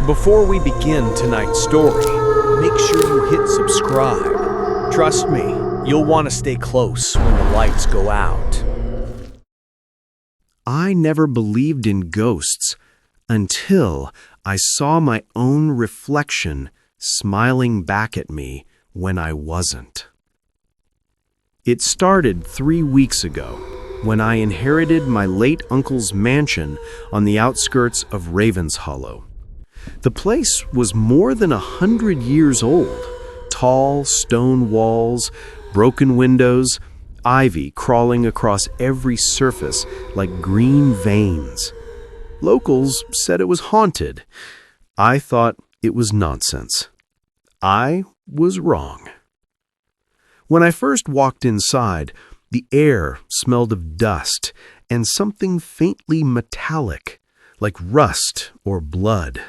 Before we begin tonight's story, make sure you hit subscribe. Trust me, you'll want to stay close when the lights go out. I never believed in ghosts until I saw my own reflection smiling back at me when I wasn't. It started 3 weeks ago when I inherited my late uncle's mansion on the outskirts of Ravenshollow. The place was more than 100 years old. Tall stone walls, broken windows, ivy crawling across every surface like green veins. Locals said it was haunted. I thought it was nonsense. I was wrong. When I first walked inside, the air smelled of dust and something faintly metallic, like rust or blood.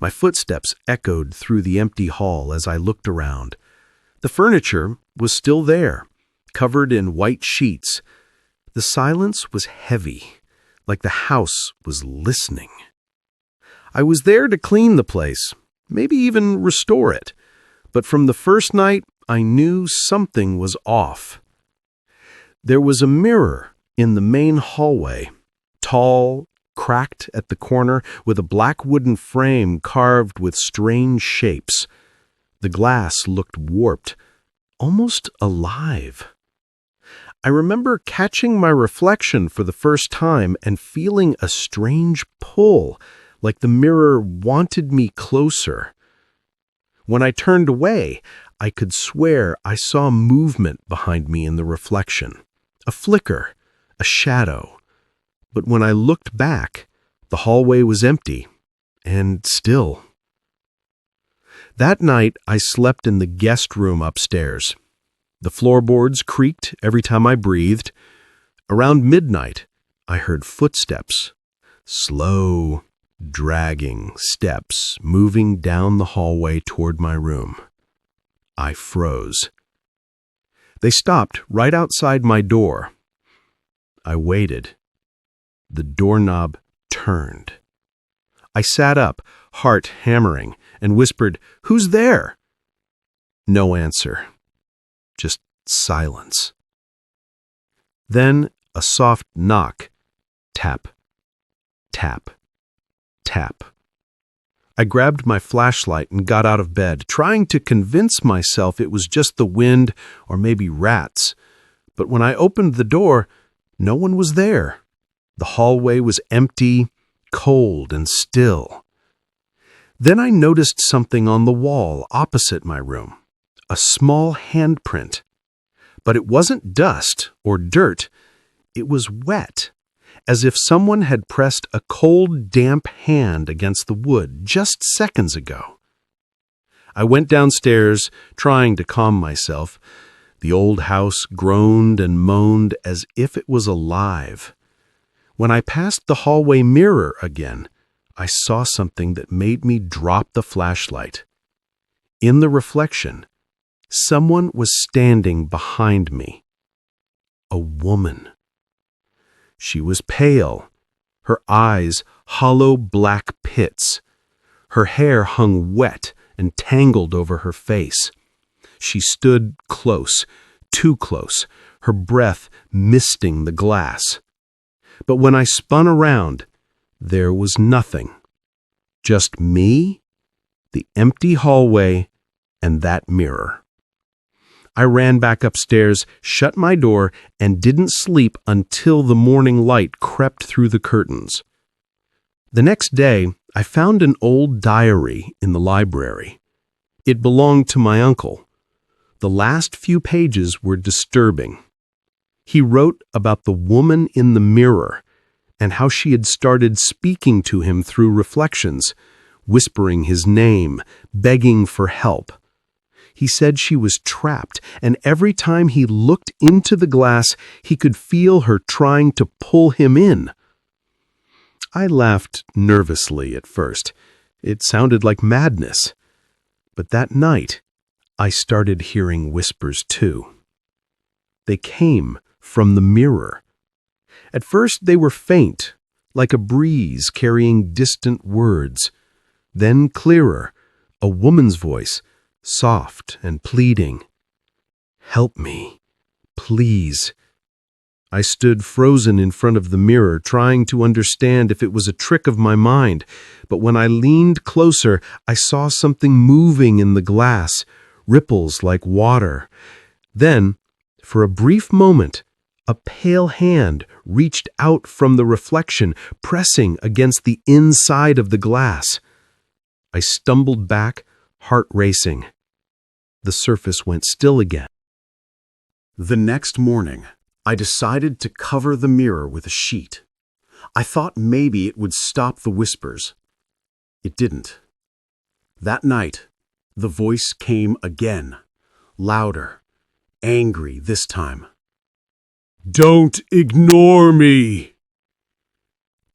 My footsteps echoed through the empty hall as I looked around. The furniture was still there, covered in white sheets. The silence was heavy, like the house was listening. I was there to clean the place, maybe even restore it. But from the first night, I knew something was off. There was a mirror in the main hallway, tall, cracked at the corner, with a black wooden frame carved with strange shapes. The glass looked warped, almost alive. I remember catching my reflection for the first time and feeling a strange pull, like the mirror wanted me closer. When I turned away, I could swear I saw movement behind me in the reflection, a flicker, a shadow. But when I looked back, the hallway was empty and still. That night, I slept in the guest room upstairs. The floorboards creaked every time I breathed. Around midnight, I heard footsteps, slow, dragging steps moving down the hallway toward my room. I froze. They stopped right outside my door. I waited. The doorknob turned. I sat up, heart hammering, and whispered, "Who's there?" No answer. Just silence. Then a soft knock. Tap, tap, tap. I grabbed my flashlight and got out of bed, trying to convince myself it was just the wind or maybe rats. But when I opened the door, no one was there. The hallway was empty, cold, and still. Then I noticed something on the wall opposite my room, a small handprint. But it wasn't dust or dirt. It was wet, as if someone had pressed a cold, damp hand against the wood just seconds ago. I went downstairs, trying to calm myself. The old house groaned and moaned as if it was alive. When I passed the hallway mirror again, I saw something that made me drop the flashlight. In the reflection, someone was standing behind me. A woman. She was pale, her eyes hollow black pits. Her hair hung wet and tangled over her face. She stood close, too close, her breath misting the glass. But when I spun around, there was nothing. Just me, the empty hallway, and that mirror. I ran back upstairs, shut my door, and didn't sleep until the morning light crept through the curtains. The next day, I found an old diary in the library. It belonged to my uncle. The last few pages were disturbing. He wrote about the woman in the mirror and how she had started speaking to him through reflections, whispering his name, begging for help. He said she was trapped, and every time he looked into the glass, he could feel her trying to pull him in. I laughed nervously at first. It sounded like madness. But that night, I started hearing whispers too. They came from the mirror. At first they were faint, like a breeze carrying distant words. Then clearer, a woman's voice, soft and pleading. "Help me, please." I stood frozen in front of the mirror, trying to understand if it was a trick of my mind, but when I leaned closer, I saw something moving in the glass, ripples like water. Then, for a brief moment, a pale hand reached out from the reflection, pressing against the inside of the glass. I stumbled back, heart racing. The surface went still again. The next morning, I decided to cover the mirror with a sheet. I thought maybe it would stop the whispers. It didn't. That night, the voice came again, louder, angry this time. "Don't ignore me!"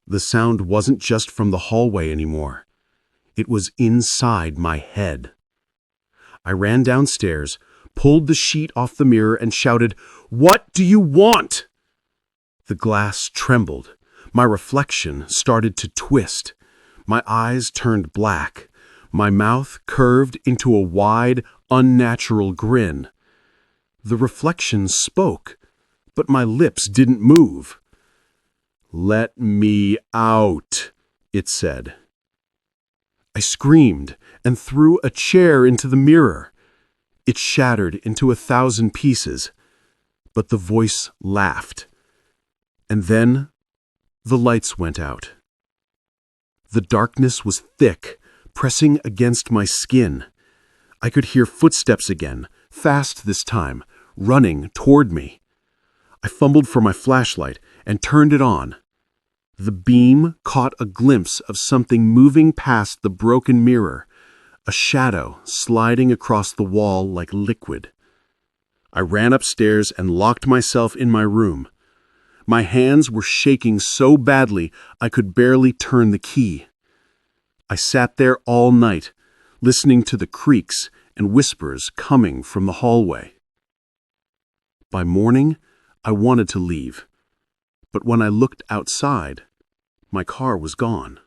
The sound wasn't just from the hallway anymore. It was inside my head. I ran downstairs, pulled the sheet off the mirror, and shouted, "What do you want?" The glass trembled. My reflection started to twist. My eyes turned black. My mouth curved into a wide, unnatural grin. The reflection spoke, but my lips didn't move. "Let me out," it said. I screamed and threw a chair into the mirror. It shattered into 1,000 pieces, but the voice laughed. And then the lights went out. The darkness was thick, pressing against my skin. I could hear footsteps again, fast this time, running toward me. I fumbled for my flashlight and turned it on. The beam caught a glimpse of something moving past the broken mirror, a shadow sliding across the wall like liquid. I ran upstairs and locked myself in my room. My hands were shaking so badly I could barely turn the key. I sat there all night, listening to the creaks and whispers coming from the hallway. By morning, I wanted to leave, but when I looked outside, my car was gone.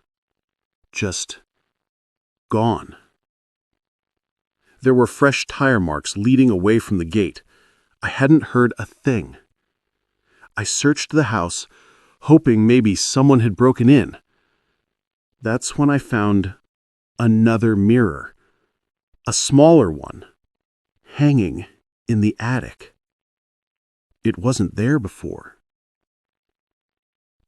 Just gone. There were fresh tire marks leading away from the gate. I hadn't heard a thing. I searched the house, hoping maybe someone had broken in. That's when I found another mirror, a smaller one, hanging in the attic. It wasn't there before.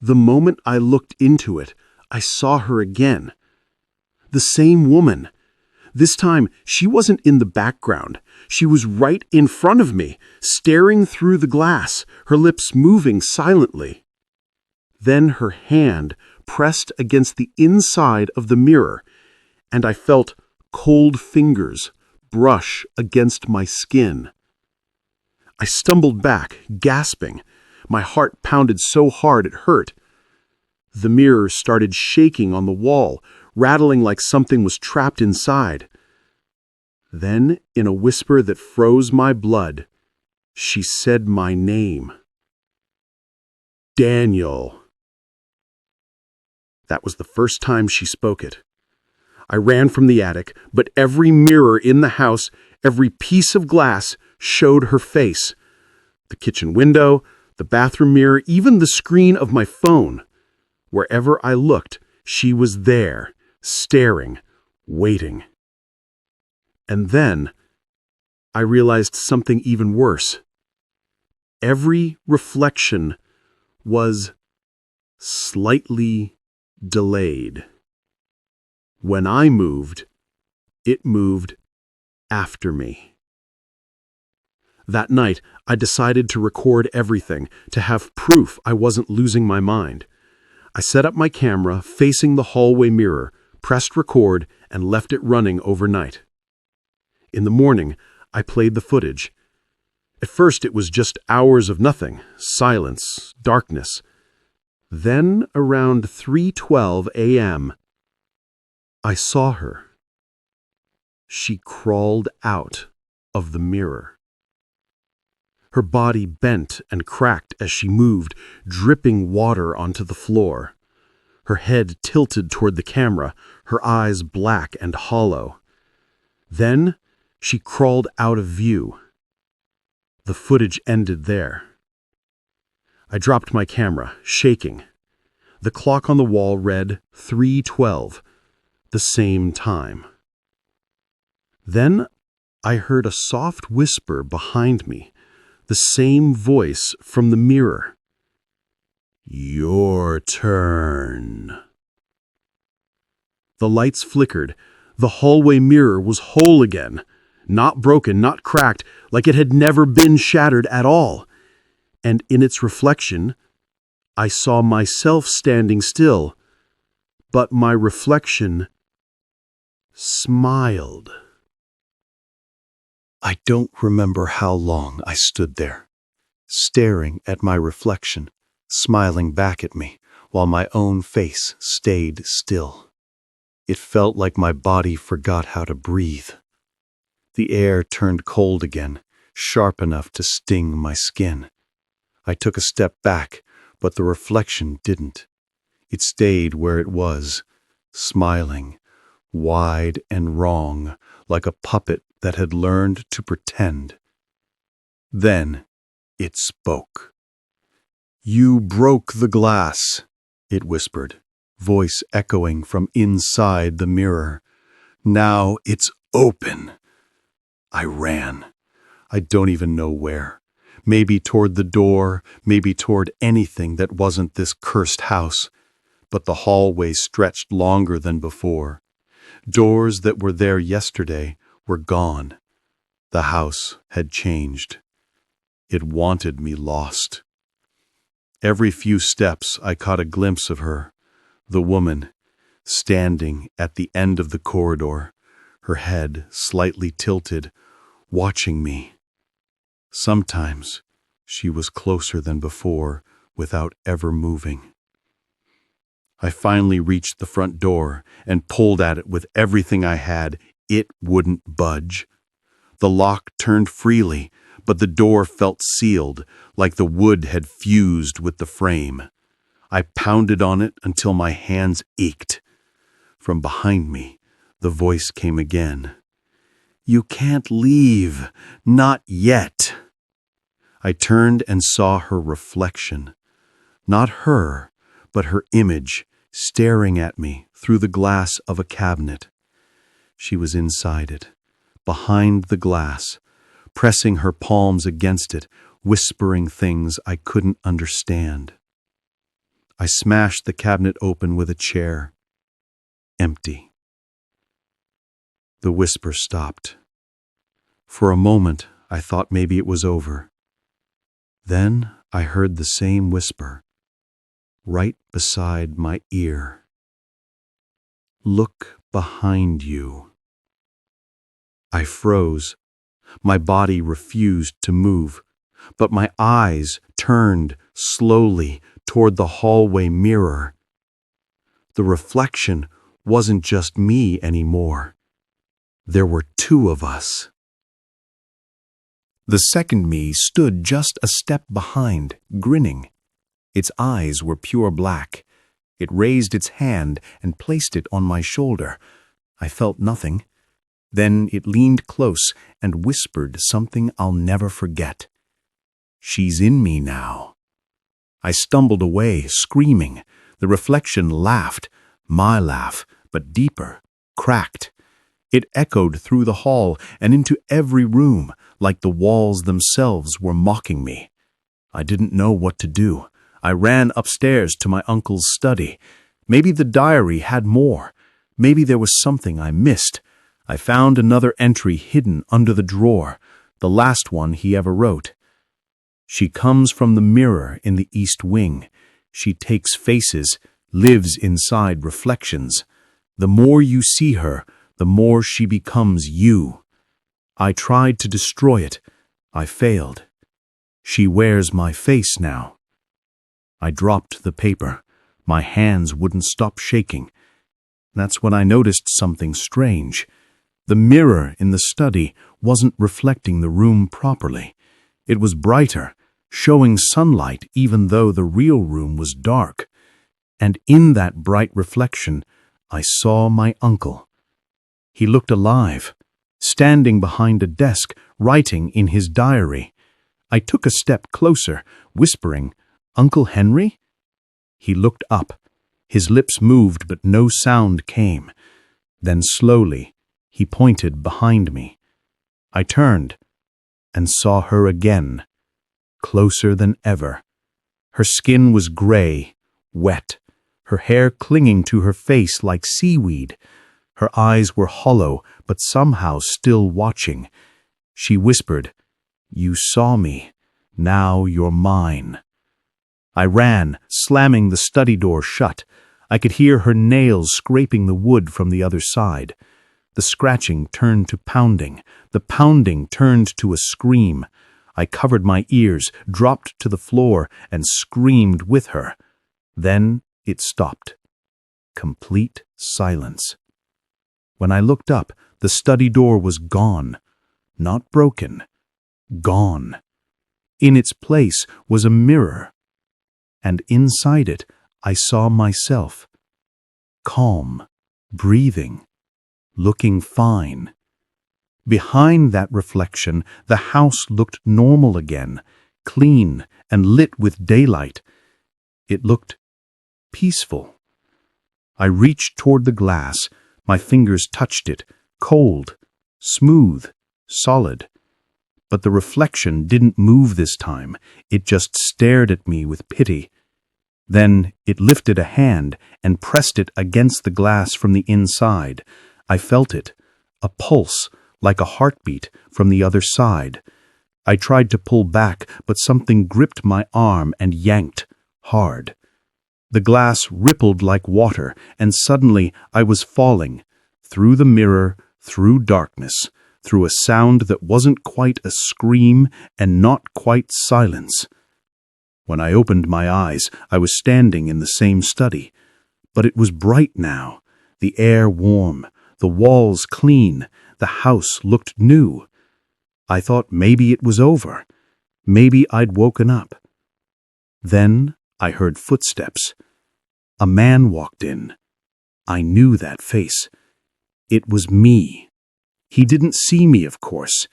The moment I looked into it, I saw her again. The same woman. This time, she wasn't in the background. She was right in front of me, staring through the glass, her lips moving silently. Then her hand pressed against the inside of the mirror, and I felt cold fingers brush against my skin. I stumbled back, gasping. My heart pounded so hard it hurt. The mirror started shaking on the wall, rattling like something was trapped inside. Then, in a whisper that froze my blood, she said my name. "Daniel." That was the first time she spoke it. I ran from the attic, but every mirror in the house, every piece of glass, showed her face. The kitchen window, the bathroom mirror, even the screen of my phone. Wherever I looked, she was there, staring, waiting. And then I realized something even worse. Every reflection was slightly delayed. When I moved, it moved after me. That night, I decided to record everything, to have proof I wasn't losing my mind. I set up my camera facing the hallway mirror, pressed record, and left it running overnight. In the morning, I played the footage. At first, it was just hours of nothing, silence, darkness. Then, around 3:12 a.m., I saw her. She crawled out of the mirror. Her body bent and cracked as she moved, dripping water onto the floor. her head tilted toward the camera, her eyes black and hollow. Then she crawled out of view. The footage ended there. I dropped my camera, shaking. The clock on the wall read 3:12, the same time. Then I heard a soft whisper behind me, the same voice from the mirror. "Your turn." The lights flickered. The hallway mirror was whole again. Not broken, not cracked, like it had never been shattered at all. And in its reflection, I saw myself standing still, but my reflection smiled. I don't remember how long I stood there, staring at my reflection, smiling back at me, while my own face stayed still. It felt like my body forgot how to breathe. The air turned cold again, sharp enough to sting my skin. I took a step back, but the reflection didn't. It stayed where it was, smiling, wide and wrong, like a puppet that had learned to pretend. Then it spoke. "You broke the glass," it whispered, voice echoing from inside the mirror. "Now it's open." I ran. I don't even know where. Maybe toward the door, maybe toward anything that wasn't this cursed house. But the hallway stretched longer than before. Doors that were there yesterday were gone. The house had changed. It wanted me lost. Every few steps I caught a glimpse of her, the woman, standing at the end of the corridor, her head slightly tilted, watching me. Sometimes she was closer than before, without ever moving. I finally reached the front door and pulled at it with everything I had. It wouldn't budge. The lock turned freely, but the door felt sealed, like the wood had fused with the frame. I pounded on it until my hands ached. From behind me, the voice came again. "You can't leave, not yet." I turned and saw her reflection. Not her, but her image, staring at me through the glass of a cabinet. She was inside it, behind the glass, pressing her palms against it, whispering things I couldn't understand. I smashed the cabinet open with a chair. Empty. The whisper stopped. For a moment, I thought maybe it was over. Then I heard the same whisper, right beside my ear. "Look behind you." I froze. My body refused to move, but my eyes turned slowly toward the hallway mirror. The reflection wasn't just me anymore. There were two of us. The second me stood just a step behind, grinning. Its eyes were pure black. It raised its hand and placed it on my shoulder. I felt nothing. Then it leaned close and whispered something I'll never forget. "She's in me now." I stumbled away, screaming. The reflection laughed, my laugh, but deeper, cracked. It echoed through the hall and into every room, like the walls themselves were mocking me. I didn't know what to do. I ran upstairs to my uncle's study. Maybe the diary had more. Maybe there was something I missed. I found another entry hidden under the drawer, the last one he ever wrote. "She comes from the mirror in the east wing. She takes faces, lives inside reflections. The more you see her, the more she becomes you. I tried to destroy it. I failed. She wears my face now." I dropped the paper. My hands wouldn't stop shaking. That's when I noticed something strange. The mirror in the study wasn't reflecting the room properly. It was brighter, showing sunlight even though the real room was dark. And in that bright reflection, I saw my uncle. He looked alive, standing behind a desk, writing in his diary. I took a step closer, whispering, "Uncle Henry?" He looked up. His lips moved, but no sound came. Then slowly, he pointed behind me. I turned and saw her again, closer than ever. Her skin was gray, wet, her hair clinging to her face like seaweed. Her eyes were hollow, but somehow still watching. She whispered, "You saw me. Now you're mine." I ran, slamming the study door shut. I could hear her nails scraping the wood from the other side. The scratching turned to pounding. The pounding turned to a scream. I covered my ears, dropped to the floor, and screamed with her. Then it stopped. Complete silence. When I looked up, the study door was gone. Not broken. Gone. In its place was a mirror. And inside it, I saw myself. Calm, breathing, looking fine. Behind that reflection, the house looked normal again, clean and lit with daylight. It looked peaceful. I reached toward the glass. My fingers touched it, cold, smooth, solid. But the reflection didn't move this time. It just stared at me with pity. Then it lifted a hand and pressed it against the glass from the inside. I felt it, a pulse, like a heartbeat, from the other side. I tried to pull back, but something gripped my arm and yanked, hard. The glass rippled like water, and suddenly I was falling, through the mirror, through darkness, through a sound that wasn't quite a scream and not quite silence. When I opened my eyes, I was standing in the same study. But it was bright now, the air warm, the walls clean, the house looked new. I thought maybe it was over. Maybe I'd woken up. Then I heard footsteps. A man walked in. I knew that face. It was me. He didn't see me, of course.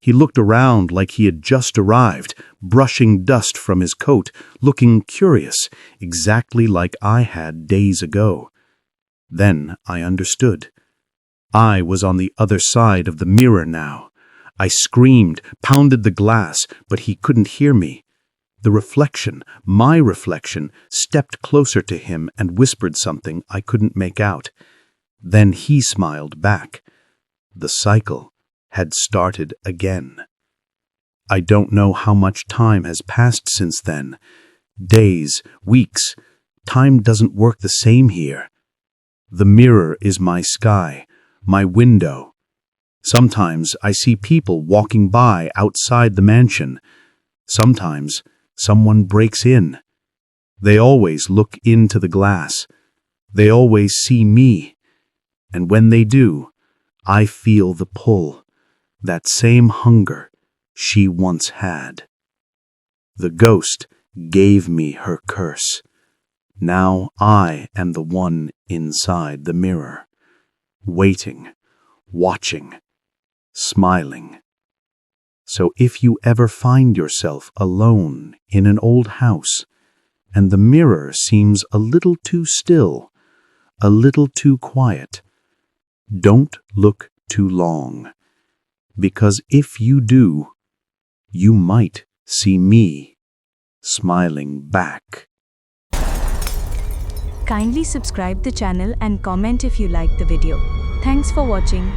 He looked around like he had just arrived, brushing dust from his coat, looking curious, exactly like I had days ago. Then I understood. I was on the other side of the mirror now. I screamed, pounded the glass, but he couldn't hear me. The reflection, my reflection, stepped closer to him and whispered something I couldn't make out. Then he smiled back. The cycle had started again. I don't know how much time has passed since then. Days, weeks. Time doesn't work the same here. The mirror is my sky, my window. Sometimes I see people walking by outside the mansion. Sometimes someone breaks in. They always look into the glass. They always see me. And when they do, I feel the pull, that same hunger she once had. The ghost gave me her curse. Now I am the one inside the mirror, waiting, watching, smiling. So if you ever find yourself alone in an old house, and the mirror seems a little too still, a little too quiet, don't look too long, because if you do, you might see me smiling back. Kindly subscribe the channel and comment if you liked the video. Thanks for watching.